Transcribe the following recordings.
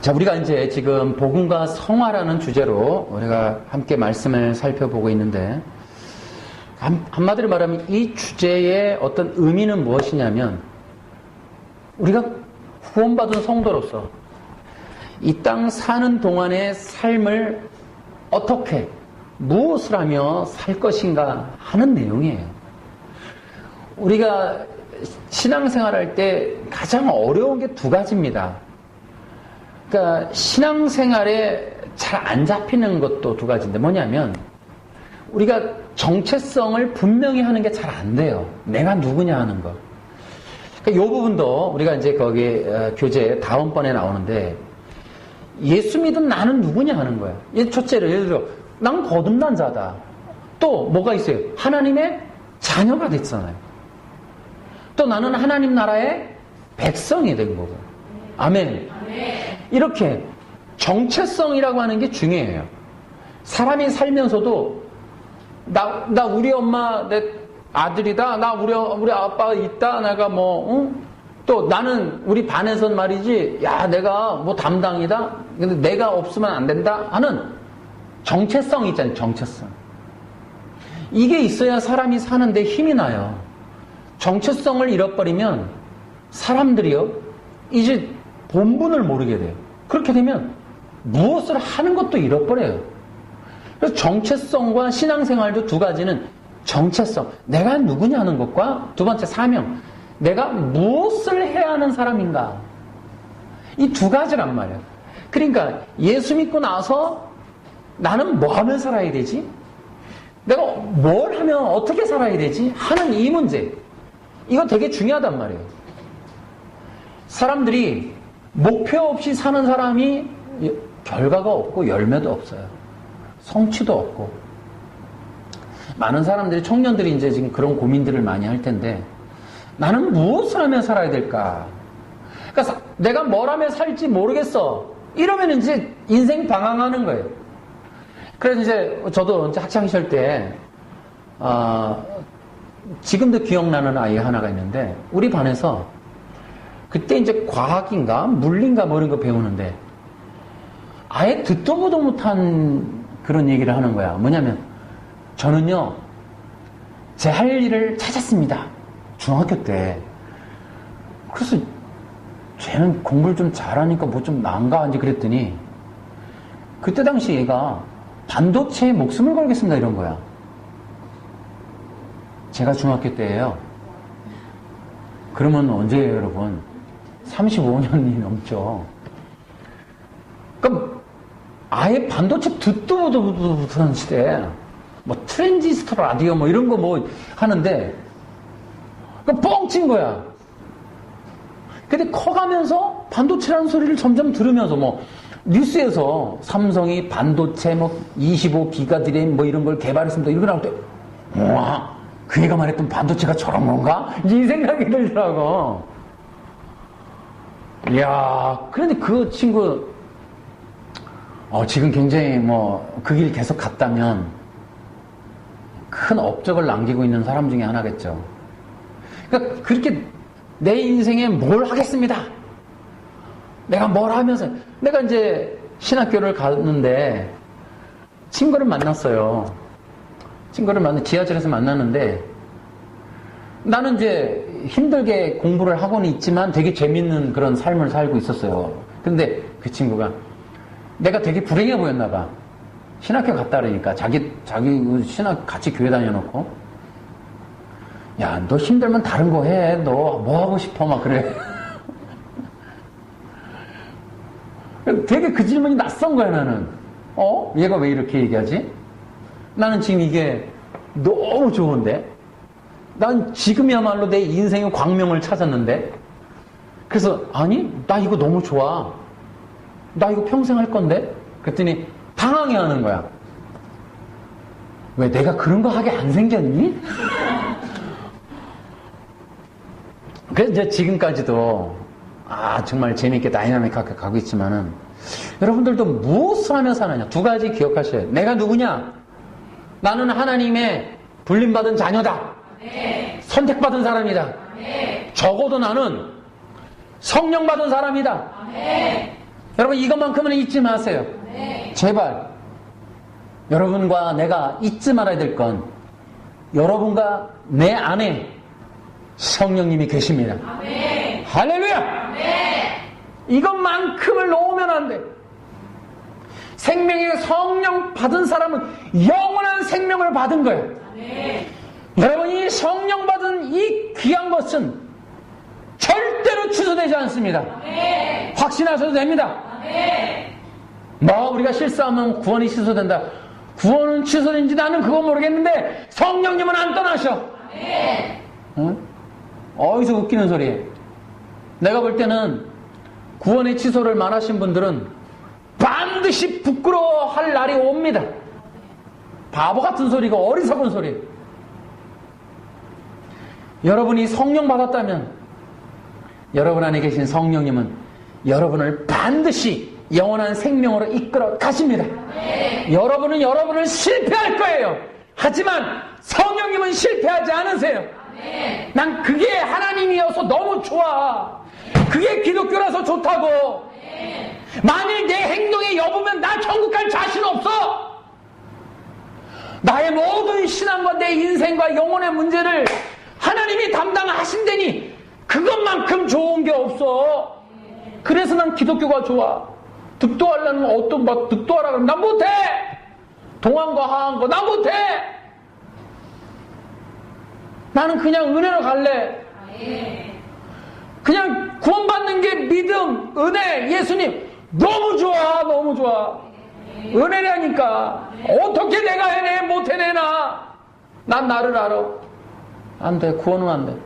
자, 우리가 이제 지금 복음과 성화라는 주제로 우리가 함께 말씀을 살펴보고 있는데, 한마디로 말하면 이 주제의 어떤 의미는 무엇이냐면, 우리가 구원받은 성도로서 이 땅 사는 동안의 삶을 어떻게, 무엇을 하며 살 것인가 하는 내용이에요. 우리가 신앙생활할 때 가장 어려운 게 두 가지입니다. 그러니까 신앙생활에 잘 안 잡히는 것도 두 가지인데 뭐냐면, 우리가 정체성을 분명히 하는 게 잘 안 돼요. 내가 누구냐 하는 거. 그러니까 이 부분도 우리가 이제 거기 교재 다음번에 나오는데, 예수 믿은 나는 누구냐 하는 거예요. 첫째로 예를 들어 난 거듭난 자다. 또 뭐가 있어요? 하나님의 자녀가 됐잖아요. 또 나는 하나님 나라의 백성이 된 거고. 아멘. 이렇게 정체성이라고 하는 게 중요해요. 사람이 살면서도 나 우리 엄마 내 아들이다. 나 우리 아빠 있다. 내가 또 나는 우리 반에선 말이지. 야, 내가 뭐 담당이다. 근데 내가 없으면 안 된다 하는 정체성이 있잖아요. 정체성. 이게 있어야 사람이 사는데 힘이 나요. 정체성을 잃어버리면 사람들이요, 이제 본분을 모르게 돼요. 그렇게 되면 무엇을 하는 것도 잃어버려요. 그래서 정체성과 신앙생활도 두 가지는 정체성, 내가 누구냐 하는 것과 두 번째 사명, 내가 무엇을 해야 하는 사람인가. 이 두 가지란 말이에요. 그러니까 예수 믿고 나서 나는 뭐 하면 살아야 되지? 내가 뭘 하면 어떻게 살아야 되지? 하는 이 문제. 이거 되게 중요하단 말이에요. 사람들이 목표 없이 사는 사람이 결과가 없고 열매도 없어요. 성취도 없고. 많은 사람들이, 청년들이 이제 지금 그런 고민들을 많이 할 텐데, 나는 무엇을 하면 살아야 될까? 그러니까 내가 뭘 하면 살지 모르겠어. 이러면 이제 인생 방황하는 거예요. 그래서 이제 저도 이제 학창시절 때, 지금도 기억나는 아이 하나가 있는데, 우리 반에서 그때 이제 과학인가 물리인가 뭐 이런 거 배우는데, 아예 듣도 보도 못한 그런 얘기를 하는 거야. 뭐냐면, 저는요, 제 할 일을 찾았습니다. 중학교 때. 그래서 쟤는 공부를 좀 잘하니까 뭐 좀 나은가 이제 그랬더니, 그때 당시 얘가 반도체에 목숨을 걸겠습니다 이런 거야. 제가 중학교 때예요. 그러면 언제예요, 여러분? 35년이 넘죠. 그럼 아예 반도체 듣도 보도 못하는 시대에 뭐 트랜지스터 라디오 뭐 이런 거 뭐 하는데 뻥친 거야. 근데 커가면서 반도체라는 소리를 점점 들으면서 뭐 뉴스에서 삼성이 반도체 뭐 25기가 드램 뭐 이런 걸 개발했습니다 이런 거 나올 때, 와, 그 애가 말했던 반도체가 저런 건가? 이 생각이 들더라고. 이야, 그런데 그 친구 지금 굉장히 그 길 계속 갔다면 큰 업적을 남기고 있는 사람 중에 하나겠죠. 그러니까 그렇게 내 인생에 뭘 하겠습니다. 내가 뭘 하면서, 내가 이제 신학교를 갔는데 친구를 만났어요. 지하철에서 만났는데, 나는 이제 힘들게 공부를 하고는 있지만 되게 재밌는 그런 삶을 살고 있었어요. 근데 그 친구가 내가 되게 불행해 보였나 봐. 신학교 갔다 그러니까 자기 신학 같이 교회 다녀놓고, 야, 너 힘들면 다른 거 해. 너 뭐 하고 싶어? 막 그래. 되게 그 질문이 낯선 거야, 나는. 얘가 왜 이렇게 얘기하지? 나는 지금 이게 너무 좋은데? 난 지금이야말로 내 인생의 광명을 찾았는데? 그래서, 아니, 나 이거 너무 좋아. 나 이거 평생 할 건데? 그랬더니 당황해 하는 거야. 왜 내가 그런 거 하게 안 생겼니? 그래서 이제 지금까지도 정말 재미있게 다이나믹하게 가고 있지만은, 여러분들도 무엇을 하며 사느냐, 두 가지 기억하셔야 돼요. 내가 누구냐? 나는 하나님의 불림받은 자녀다. 네. 선택받은 사람이다. 네. 적어도 나는 성령 받은 사람이다. 네. 여러분 이것만큼은 잊지 마세요. 제발 여러분과 내가 잊지 말아야 될 건 여러분과 내 안에 성령님이 계십니다. 아멘. 할렐루야. 아멘. 이것만큼을 놓으면 안 돼. 생명의 성령 받은 사람은 영원한 생명을 받은 거예요. 아멘. 여러분이 성령 받은 이 귀한 것은 절대로 취소되지 않습니다. 아멘. 확신하셔도 됩니다. 아멘. 우리가 실수하면 구원이 취소된다. 구원은 취소된지 나는 그거 모르겠는데 성령님은 안 떠나셔. 아멘. 어? 어디서 웃기는 소리예요. 내가 볼 때는 구원의 취소를 말하신 분들은 반드시 부끄러워할 날이 옵니다. 바보 같은 소리고 어리석은 소리. 여러분이 성령 받았다면 여러분 안에 계신 성령님은 여러분을 반드시 영원한 생명으로 이끌어 가십니다. 네. 여러분은 여러분을 실패할 거예요. 하지만 성령님은 실패하지 않으세요. 네. 난 그게 하나님이어서 너무 좋아. 그게 기독교라서 좋다고. 네. 만일 내 행동에 여부면 나 천국 갈 자신 없어. 나의 모든 신앙과 내 인생과 영혼의 문제를 하나님이 담당하신다니 그것만큼 좋은 게 없어. 그래서 난 기독교가 좋아. 득도하려면 어떤 막 득도하라 그러면 난 못해. 동안과 하한거 난 못해. 나는 그냥 은혜로 갈래. 그냥 구원받는 게 믿음, 은혜, 예수님 너무 좋아, 너무 좋아. 은혜라니까. 어떻게 내가 해내, 못 해내나. 난 나를 알아. 안 돼, 구원은 안 돼.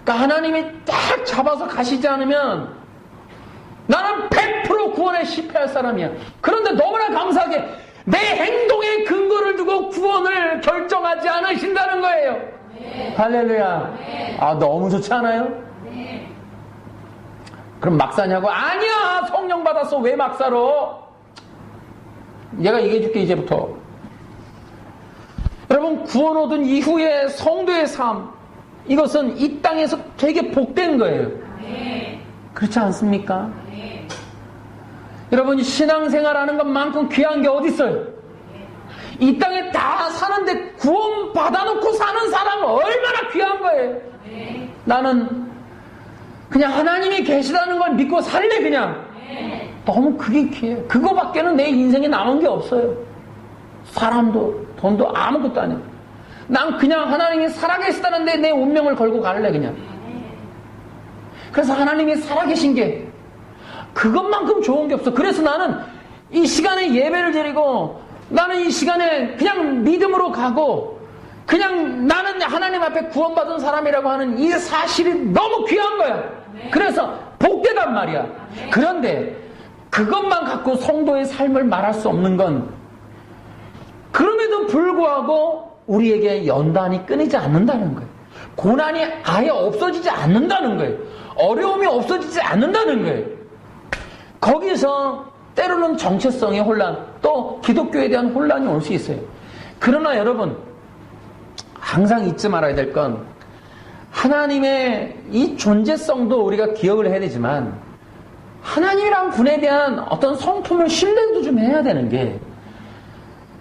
그러니까 하나님이 딱 잡아서 가시지 않으면 나는 100% 구원에 실패할 사람이야. 그런데 너무나 감사하게 내 행동의 근거를 두고 구원을 결정하지 않으신다는 거예요. 네. 할렐루야. 네. 너무 좋지 않아요? 네. 그럼 막사냐고? 아니야, 성령 받았어. 왜 막사로? 얘가 얘기해줄게, 이제부터. 여러분, 구원 얻은 이후의 성도의 삶, 이것은 이 땅에서 되게 복된 거예요. 네. 그렇지 않습니까? 네. 여러분, 신앙생활하는 것만큼 귀한 게 어디 있어요? 이 땅에 다 사는데 구원 받아놓고 사는 사람은 얼마나 귀한 거예요. 네. 나는 그냥 하나님이 계시다는 걸 믿고 살래 그냥. 네. 너무 그게 귀해. 그거밖에는 내 인생에 남은 게 없어요. 사람도 돈도 아무것도 아니야. 난 그냥 하나님이 살아계시다는데 내 운명을 걸고 갈래 그냥. 그래서 하나님이 살아계신 게 그것만큼 좋은 게 없어. 그래서 나는 이 시간에 예배를 드리고 나는 이 시간에 그냥 믿음으로 가고 그냥 나는 하나님 앞에 구원받은 사람이라고 하는 이 사실이 너무 귀한 거야. 그래서 복되단 말이야. 그런데 그것만 갖고 성도의 삶을 말할 수 없는 건 그럼에도 불구하고 우리에게 연단이 끊이지 않는다는 거예요. 고난이 아예 없어지지 않는다는 거예요. 어려움이 없어지지 않는다는 거예요. 거기서 때로는 정체성의 혼란, 또 기독교에 대한 혼란이 올 수 있어요. 그러나 여러분, 항상 잊지 말아야 될 건 하나님의 이 존재성도 우리가 기억을 해야 되지만 하나님이란 분에 대한 어떤 성품을 신뢰도 좀 해야 되는 게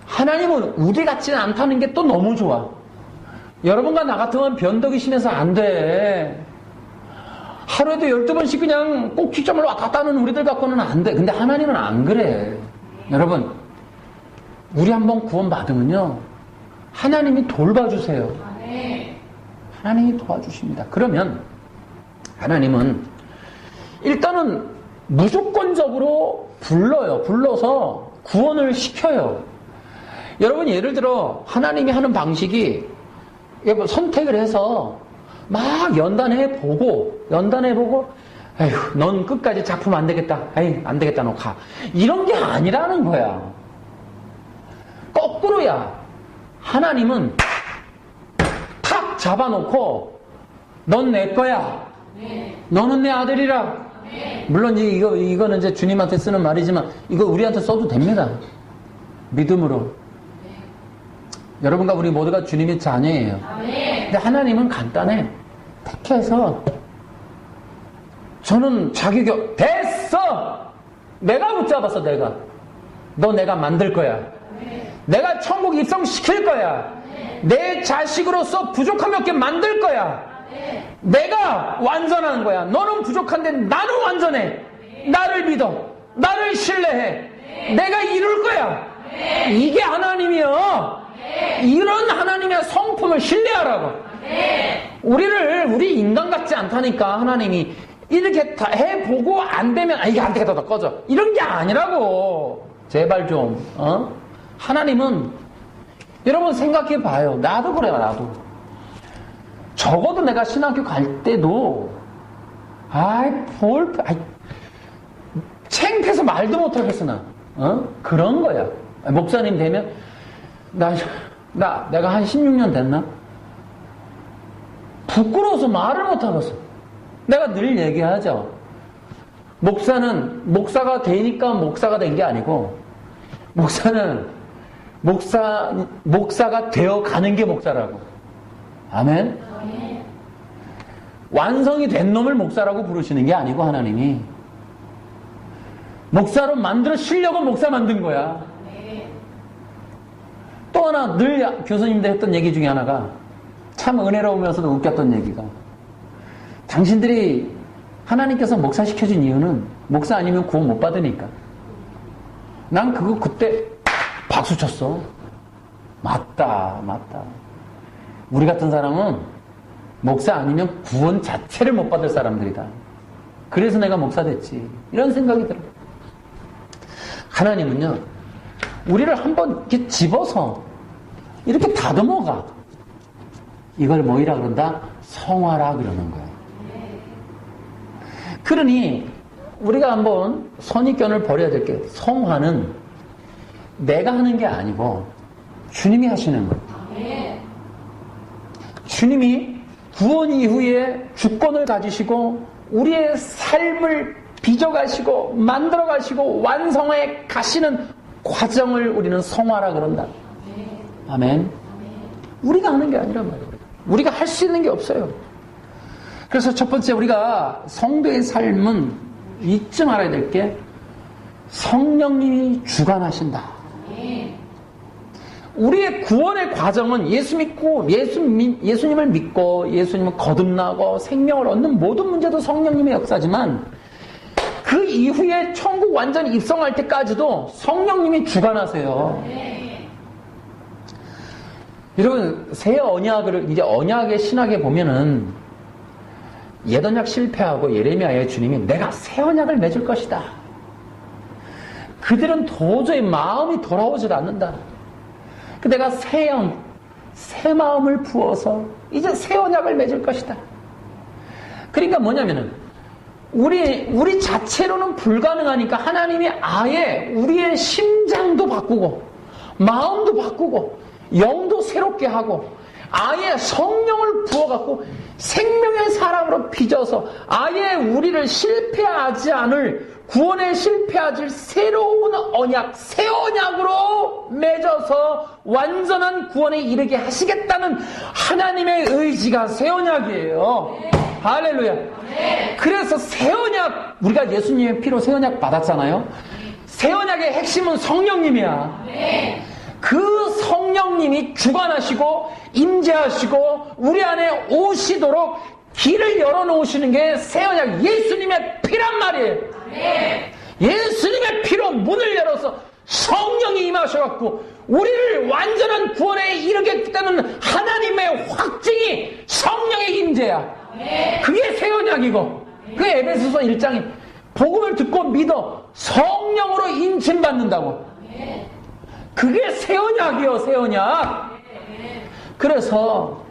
하나님은 우리 같지는 않다는 게 또 너무 좋아. 여러분과 나 같으면 변덕이 심해서 안 돼. 하루에도 12번씩 그냥 꼭 기점을 왔다 갔다 하는 우리들 갖고는 안 돼. 근데 하나님은 안 그래. 여러분, 우리 한번 구원받으면요 하나님이 돌봐주세요. 하나님이 도와주십니다. 그러면 하나님은 일단은 무조건적으로 불러서 구원을 시켜요. 여러분, 예를 들어 하나님이 하는 방식이 선택을 해서 막 연단해보고 에휴, 넌 끝까지 작품 안 되겠다. 에이, 안 되겠다, 너 가. 이런 게 아니라는 거야. 거꾸로야. 하나님은 탁 잡아놓고 넌 내 거야. 너는 내 아들이라. 물론 이거는 이제 주님한테 쓰는 말이지만 이거 우리한테 써도 됩니다. 믿음으로. 여러분과 우리 모두가 주님의 자녀예요. 근데 하나님은 간단해. 택해서 저는 자기가 됐어! 내가 붙잡았어, 내가. 너 내가 만들 거야. 내가 천국 입성시킬 거야. 내 자식으로서 부족함이 없게 만들 거야. 내가 완전한 거야. 너는 부족한데 나는 완전해. 나를 믿어. 나를 신뢰해. 내가 이룰 거야. 이게 하나님이요. 이런 하나님의 성품을 신뢰하라고. 우리 인간 같지 않다니까. 하나님이 이렇게 다 해보고 안 되면 이게 안 되겠다, 너 꺼져. 이런 게 아니라고. 제발 좀. 하나님은 여러분 생각해 봐요. 나도 그래요, 나도. 적어도 내가 신학교 갈 때도 창피해서 말도 못하겠어, 나. 그런 거야. 목사님 되면 내가 한 16년 됐나? 부끄러워서 말을 못하겠어. 내가 늘 얘기하죠. 목사가 되니까 목사가 된 게 아니고, 목사는 목사가 되어 가는 게 목사라고. 아멘? 완성이 된 놈을 목사라고 부르시는 게 아니고, 하나님이. 목사로 만들어 실력은 목사 만든 거야. 또 하나 늘 교수님들 했던 얘기 중에 하나가 참 은혜로우면서도 웃겼던 얘기가, 당신들이 하나님께서 목사 시켜준 이유는 목사 아니면 구원 못 받으니까. 난 그거 그때 박수 쳤어. 맞다. 우리 같은 사람은 목사 아니면 구원 자체를 못 받을 사람들이다. 그래서 내가 목사 됐지. 이런 생각이 들어. 하나님은요, 우리를 한번 이렇게 집어서 이렇게 다듬어가. 이걸 뭐이라 그런다? 성화라 그러는 거야. 그러니 우리가 한번 선입견을 버려야 될 게, 성화는 내가 하는 게 아니고 주님이 하시는 거예요. 주님이 구원 이후에 주권을 가지시고 우리의 삶을 빚어가시고 만들어가시고 완성해 가시는 과정을 우리는 성화라 그런다. 아멘. 우리가 하는 게 아니란 말이에요. 우리가 할 수 있는 게 없어요. 그래서 첫 번째, 우리가 성도의 삶은 잊지 말아야 될 게, 성령님이 주관하신다. 우리의 구원의 과정은 예수 믿고 예수님을 믿고 예수님을 거듭나고 생명을 얻는 모든 문제도 성령님의 역사지만, 그 이후에 천국 완전히 입성할 때까지도 성령님이 주관하세요. 여러분, 새 언약을 이제 언약의 신학에 보면은 옛 언약 실패하고 예레미야의 주님이 내가 새 언약을 맺을 것이다. 그들은 도저히 마음이 돌아오질 않는다. 내가 새 영, 새 마음을 부어서 이제 새 언약을 맺을 것이다. 그러니까 뭐냐면은 우리 자체로는 불가능하니까 하나님이 아예 우리의 심장도 바꾸고 마음도 바꾸고 영도 새롭게 하고 아예 성령을 부어갖고 생명의 사람으로 빚어서 아예 우리를 실패하지 않을, 구원에 실패하지 새로운 언약, 새 언약으로 맺어서 완전한 구원에 이르게 하시겠다는 하나님의 의지가 새 언약이에요. 할렐루야. 그래서 새 언약, 우리가 예수님의 피로 새 언약 받았잖아요. 새 언약의 핵심은 성령님이야. 그 성령님이 주관하시고 임재하시고 우리 안에 오시도록 길을 열어놓으시는 게 새 언약 예수님의 피란 말이에요. 예수님의 피로 문을 열어서 성령이 임하셔갖고 우리를 완전한 구원에 이르겠다는 하나님의 확증이 성령의 임재야. 그게 새 언약이고, 그 에베소서 1장이 복음을 듣고 믿어 성령으로 인침받는다고. 그게 새 언약이요, 새 언약. 그래서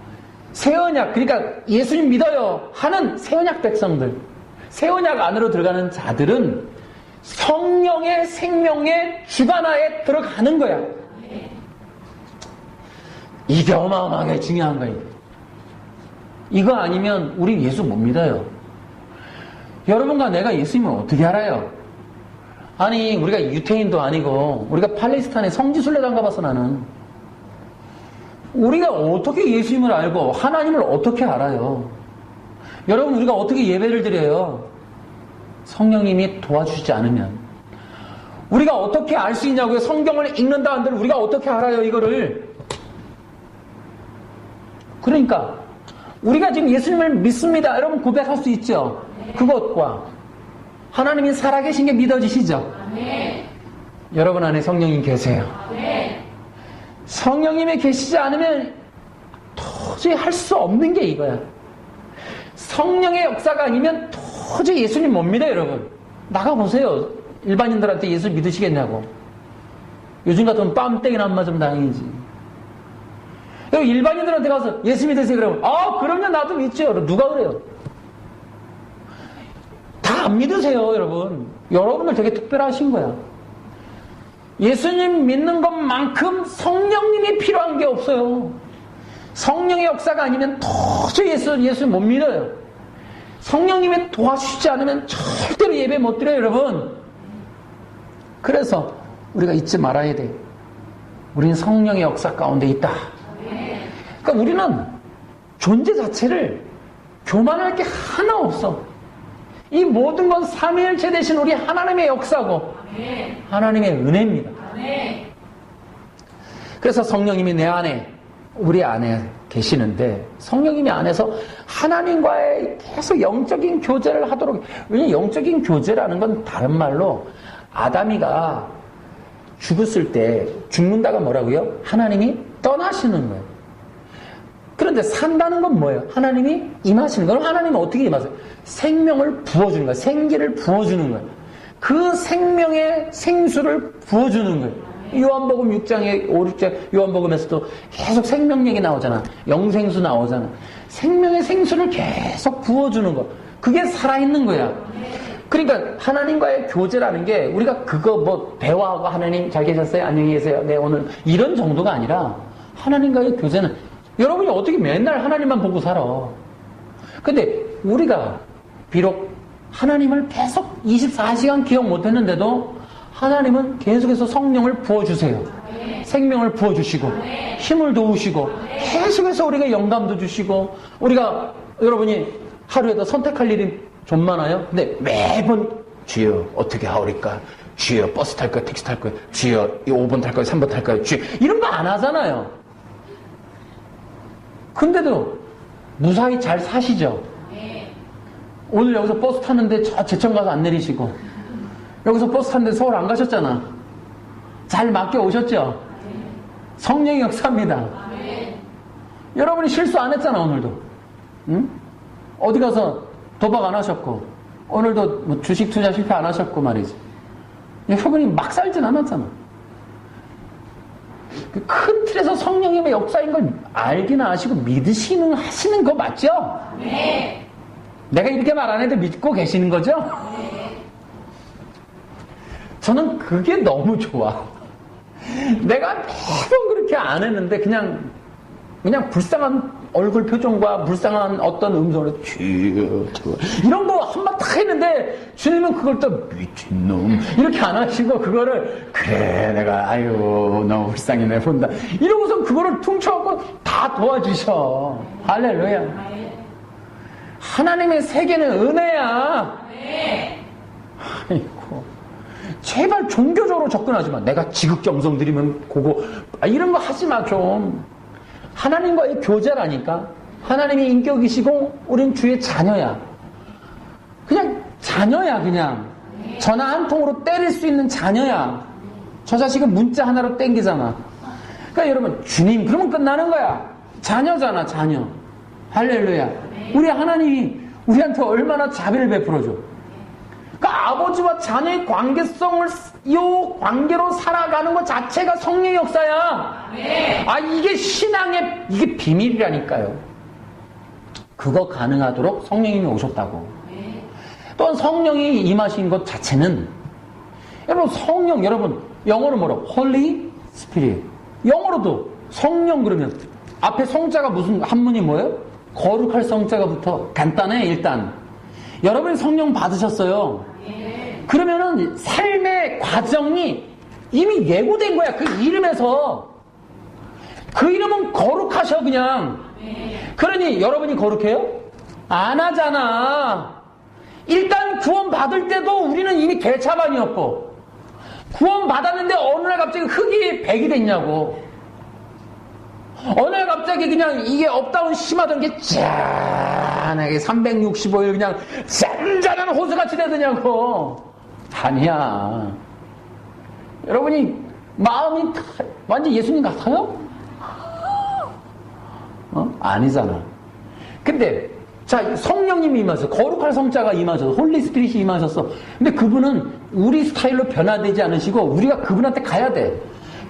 새 언약, 그러니까 예수님 믿어요 하는 새 언약 백성들, 새 언약 안으로 들어가는 자들은 성령의 생명의 주관하에 들어가는 거야. 이게 어마어마하게 중요한 거예요. 이거 아니면 우리 예수 못 믿어요. 여러분과 내가 예수님을 어떻게 알아요? 아니, 우리가 유태인도 아니고 우리가 팔레스타인에 성지순례도 가봐서 나는, 우리가 어떻게 예수님을 알고 하나님을 어떻게 알아요? 여러분, 우리가 어떻게 예배를 드려요? 성령님이 도와주시지 않으면, 우리가 어떻게 알 수 있냐고요? 성경을 읽는다 한들 우리가 어떻게 알아요, 이거를? 그러니까 우리가 지금 예수님을 믿습니다. 여러분 고백할 수 있죠? 그것과 하나님이 살아계신 게 믿어지시죠? 여러분 안에 성령님 계세요. 성령님이 계시지 않으면 도저히 할 수 없는 게 이거야. 성령의 역사가 아니면 도저히 예수님 못 믿어요, 여러분. 나가보세요. 일반인들한테 예수 믿으시겠냐고. 요즘 같으면 뺨때기나 안 맞으면 다행이지. 일반인들한테 가서 예수 믿으세요 그러면 그럼요 나도 믿죠. 누가 그래요? 다 안 믿으세요, 여러분. 여러분들 되게 특별하신 거야. 예수님 믿는 것만큼 성령님이 필요한 게 없어요. 성령의 역사가 아니면 도저히 예수 못 믿어요. 성령님이 도와주시지 않으면 절대로 예배 못 드려요, 여러분. 그래서 우리가 잊지 말아야 돼. 우리는 성령의 역사 가운데 있다. 그러니까 우리는 존재 자체를 교만할 게 하나 없어. 이 모든 건 삼위일체 되신 우리 하나님의 역사고 하나님의 은혜입니다. 그래서 성령님이 내 안에, 우리 안에 계시는데 성령님이 안에서 하나님과의 계속 영적인 교제를 하도록. 왜냐하면 영적인 교제라는 건 다른 말로 아담이가 죽었을 때 죽는다가 뭐라고요? 하나님이 떠나시는 거예요. 그런데 산다는 건 뭐예요? 하나님이 임하시는 거예요. 하나님은 어떻게 임하세요? 생명을 부어주는 거예요. 생기를 부어주는 거예요. 그 생명의 생수를 부어주는 거예요. 요한복음 6장에 5, 6장 요한복음에서도 계속 생명 얘기 나오잖아. 영생수 나오잖아. 생명의 생수를 계속 부어주는 거. 그게 살아있는 거야. 그러니까 하나님과의 교제라는 게 우리가 그거 뭐 대화하고 하나님 잘 계셨어요? 안녕히 계세요? 네, 오늘 이런 정도가 아니라 하나님과의 교제는 여러분이 어떻게 맨날 하나님만 보고 살아. 근데 우리가 비록 하나님을 계속 24시간 기억 못했는데도 하나님은 계속해서 성령을 부어주세요. 생명을 부어주시고 힘을 도우시고 계속해서 우리가 영감도 주시고 우리가 여러분이 하루에도 선택할 일이 좀 많아요. 근데 매번 주여 어떻게 하오리까? 주여 버스 탈 거야? 택시 탈 거야? 주여 5번 탈 거야? 3번 탈 거야? 주여 이런 거 안 하잖아요. 근데도 무사히 잘 사시죠? 오늘 여기서 버스 탔는데 저 제천 가서 안 내리시고 여기서 버스 탔는데 서울 안 가셨잖아. 잘 맡겨 오셨죠? 성령의 역사입니다. 여러분이 실수 안 했잖아, 오늘도. 응? 어디 가서 도박 안 하셨고 오늘도 뭐 주식 투자 실패 안 하셨고 말이지. 여러분이 막 살진 않았잖아. 그 큰 틀에서 성령님의 역사인 걸 알기는 아시고 믿으시는 하시는 거 맞죠? 네. 내가 이렇게 말 안 해도 믿고 계시는 거죠? 네. 저는 그게 너무 좋아. 내가 매번 그렇게 안 했는데 그냥 불쌍한 얼굴 표정과 불쌍한 어떤 음성으로 주여 이런 거 한번 딱 했는데 주님은 그걸 또 미친놈 이렇게 안 하시고 그거를 그래 내가 아유 너무 불쌍히네 본다 이러고서 그거를 퉁쳐갖고 다 도와주셔. 할렐루야. 하나님의 세계는 은혜야. 아이고 제발 종교적으로 접근하지 마. 내가 지극정성 드리면 그거 이런 거 하지 마 좀. 하나님과의 교제라니까. 하나님이 인격이시고 우린 주의 자녀야. 그냥 자녀야. 그냥 전화 한 통으로 때릴 수 있는 자녀야. 저 자식은 문자 하나로 땡기잖아. 그러니까 여러분 주님 그러면 끝나는 거야. 자녀잖아 자녀. 할렐루야. 우리 하나님이 우리한테 얼마나 자비를 베풀어줘. 그러니까 아버지와 자녀의 관계성을 이 관계로 살아가는 것 자체가 성령의 역사야. 이게 신앙의 이게 비밀이라니까요. 그거 가능하도록 성령님이 오셨다고. 또한 성령이 임하신 것 자체는 여러분 성령 여러분 영어로 뭐라고? Holy Spirit. 영어로도 성령 그러면 앞에 성자가 무슨 한문이 뭐예요? 거룩할 성자가 붙어. 간단해 일단. 여러분이 성령 받으셨어요. 그러면은 삶의 과정이 이미 예고된 거야. 그 이름에서. 그 이름은 거룩하셔 그냥. 그러니 여러분이 거룩해요? 안 하잖아. 일단 구원 받을 때도 우리는 이미 개차반이었고 구원 받았는데 어느 날 갑자기 흙이 100이 됐냐고. 어느 날 갑자기 그냥 이게 업다운 심하던 게 짠하게 365일 그냥 짠짠한 호수같이 되더냐고. 아니야. 여러분이 마음이 완전 예수님 같아요? 아니잖아. 근데 자, 성령님이 임하셔서, 거룩할 성자가 임하셔서, 홀리 스피릿이 임하셨어. 근데 그분은 우리 스타일로 변화되지 않으시고 우리가 그분한테 가야 돼.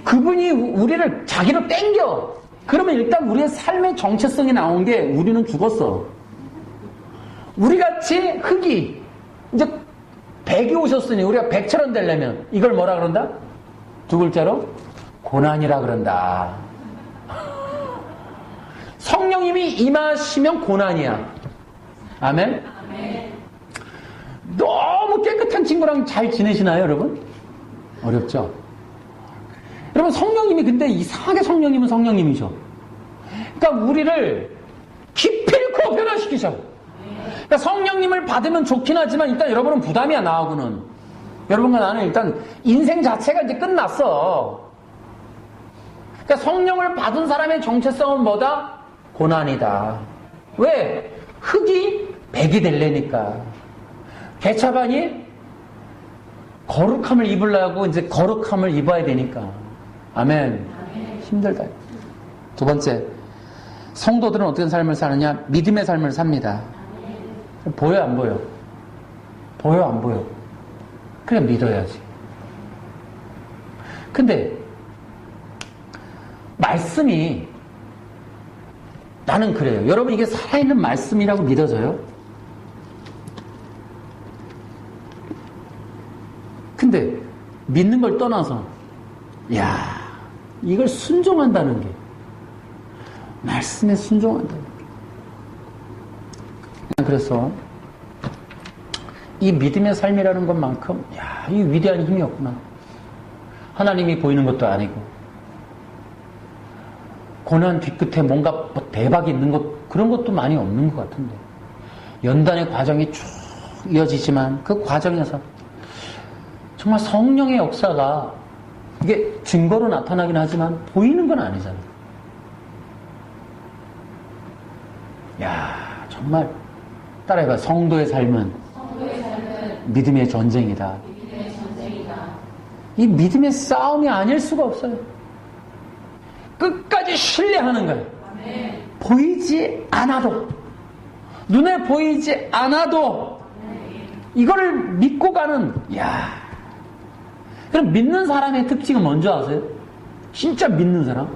그분이 우리를 자기로 땡겨. 그러면 일단 우리의 삶의 정체성이 나온 게 우리는 죽었어. 우리같이 흙이 이제 100이 오셨으니 우리가 100처럼 되려면 이걸 뭐라 그런다? 두 글자로 고난이라 그런다. 성령님이 임하시면 고난이야. 아멘? 아멘. 너무 깨끗한 친구랑 잘 지내시나요, 여러분? 어렵죠? 여러분, 성령님이 근데 이상하게 성령님은 성령님이셔. 그러니까 우리를 기필코 변화시키셔. 그러니까 성령님을 받으면 좋긴 하지만 일단 여러분은 부담이야, 나하고는. 여러분과 나는 일단 인생 자체가 이제 끝났어. 그러니까 성령을 받은 사람의 정체성은 뭐다? 고난이다. 왜? 흙이 100이 되려니까. 개차반이 거룩함을 입으려고 이제 거룩함을 입어야 되니까. 아멘. 힘들다. 두 번째, 성도들은 어떤 삶을 사느냐? 믿음의 삶을 삽니다. 보여, 안 보여? 보여, 안 보여? 그래, 믿어야지. 근데 말씀이, 나는 그래요. 여러분, 이게 살아있는 말씀이라고 믿어져요? 근데 믿는 걸 떠나서, 야, 이걸 순종한다는 게, 말씀에 순종한다는 게. 그래서 이 믿음의 삶이라는 것만큼, 야, 이 위대한 힘이 없구나. 하나님이 보이는 것도 아니고, 고난 뒤끝에 뭔가 뭐 대박이 있는 것, 그런 것도 많이 없는 것 같은데. 연단의 과정이 쭉 이어지지만 그 과정에서 정말 성령의 역사가 이게 증거로 나타나긴 하지만 보이는 건 아니잖아. 야, 정말 따라해봐. 성도의 삶은 믿음의 전쟁이다. 이 믿음의 싸움이 아닐 수가 없어요. 끝까지 신뢰하는 거예요. 보이지 않아도, 눈에 보이지 않아도 이거를 믿고 가는, 야. 그럼 믿는 사람의 특징은 뭔지 아세요? 진짜 믿는 사람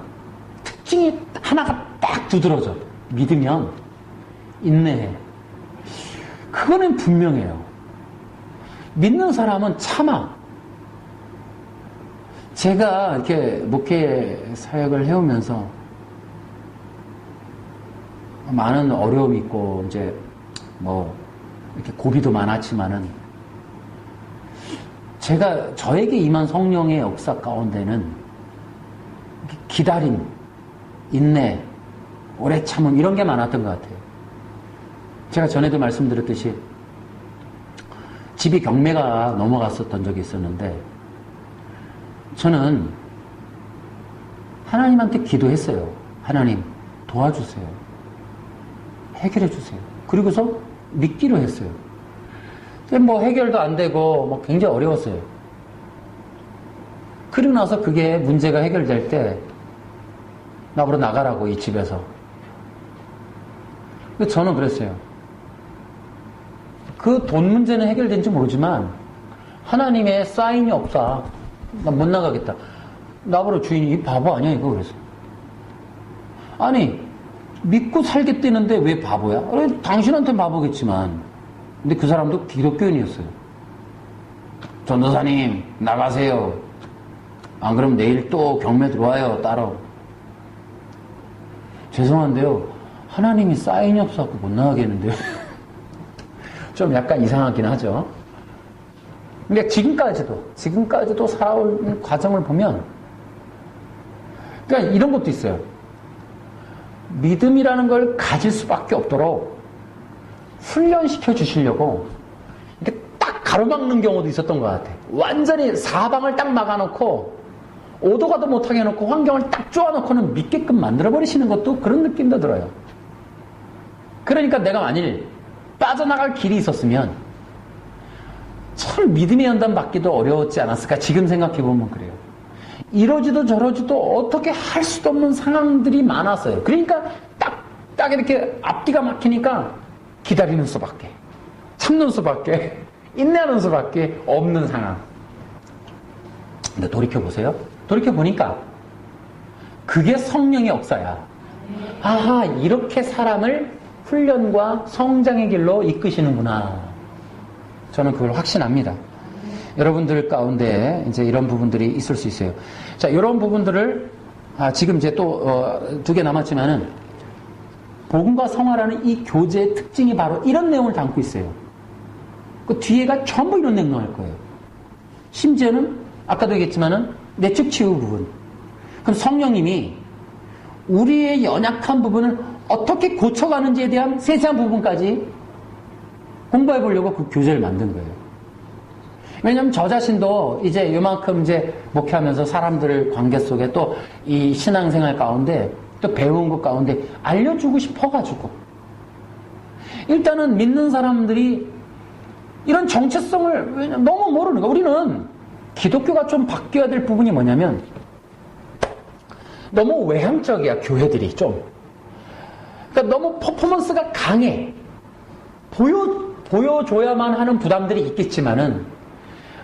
특징이 하나가 딱 두드러져. 믿으면 인내해. 그거는 분명해요. 믿는 사람은 참아. 제가 이렇게 목회 사역을 해오면서 많은 어려움이 있고, 이제 뭐 이렇게 고비도 많았지만은, 제가 저에게 임한 성령의 역사 가운데는 기다림, 인내, 오래 참음, 이런 게 많았던 것 같아요. 제가 전에도 말씀드렸듯이 집이 경매가 넘어갔었던 적이 있었는데, 저는 하나님한테 기도했어요. 하나님 도와주세요. 해결해 주세요. 그리고서 믿기로 했어요. 뭐 해결도 안 되고 뭐 굉장히 어려웠어요. 그리고 나서 그게 문제가 해결될 때 나보러 나가라고, 이 집에서. 근데 저는 그랬어요. 그 돈 문제는 해결된지 모르지만 하나님의 사인이 없다. 나 못 나가겠다. 나보러 주인이 이 바보 아니야 이거 그래서. 아니 믿고 살겠다는데 왜 바보야? 그래, 당신한테는 바보겠지만. 근데 그 사람도 기독교인이었어요. 전도사님 나가세요. 안 그러면 내일 또 경매 들어와요 따로. 죄송한데요, 하나님이 사인이 없어서 못 나가겠는데요. 좀 약간 이상하긴 하죠. 근데 지금까지도 살아온 과정을 보면, 그러니까 이런 것도 있어요. 믿음이라는 걸 가질 수밖에 없도록 훈련시켜 주시려고 이렇게 딱 가로막는 경우도 있었던 것 같아. 완전히 사방을 딱 막아놓고 오도 가도 못하게 해놓고 환경을 딱 쪼아놓고는 믿게끔 만들어버리시는 것도 그런 느낌도 들어요. 그러니까 내가 만일 빠져나갈 길이 있었으면 참 믿음의 연단 받기도 어려웠지 않았을까. 지금 생각해보면 그래요. 이러지도 저러지도 어떻게 할 수도 없는 상황들이 많았어요. 그러니까 딱 이렇게 앞뒤가 막히니까 기다리는 수밖에, 참는 수밖에, 인내하는 수밖에 없는 상황. 근데 돌이켜보세요. 돌이켜보니까 그게 성령의 역사야. 아하, 이렇게 사람을 훈련과 성장의 길로 이끄시는구나. 저는 그걸 확신합니다. 여러분들 가운데 이제 이런 부분들이 있을 수 있어요. 자, 이런 부분들을 지금 이제 또 2개 남았지만은 복음과 성화라는 이 교제의 특징이 바로 이런 내용을 담고 있어요. 그 뒤에가 전부 이런 내용 나올 거예요. 심지어는 아까도 얘기했지만은 내적 치유 부분. 그럼 성령님이 우리의 연약한 부분을 어떻게 고쳐가는지에 대한 세세한 부분까지 공부해 보려고 그 교재를 만든 거예요. 왜냐면 저 자신도 이제 요만큼 이제 목회하면서 사람들 관계 속에 또 이 신앙생활 가운데 또 배운 것 가운데 알려주고 싶어가지고 일단은 믿는 사람들이 이런 정체성을 너무 모르는 거야. 우리는 기독교가 좀 바뀌어야 될 부분이 뭐냐면 너무 외향적이야, 교회들이 좀. 그러니까 너무 퍼포먼스가 강해. 보여줘야만 하는 부담들이 있겠지만은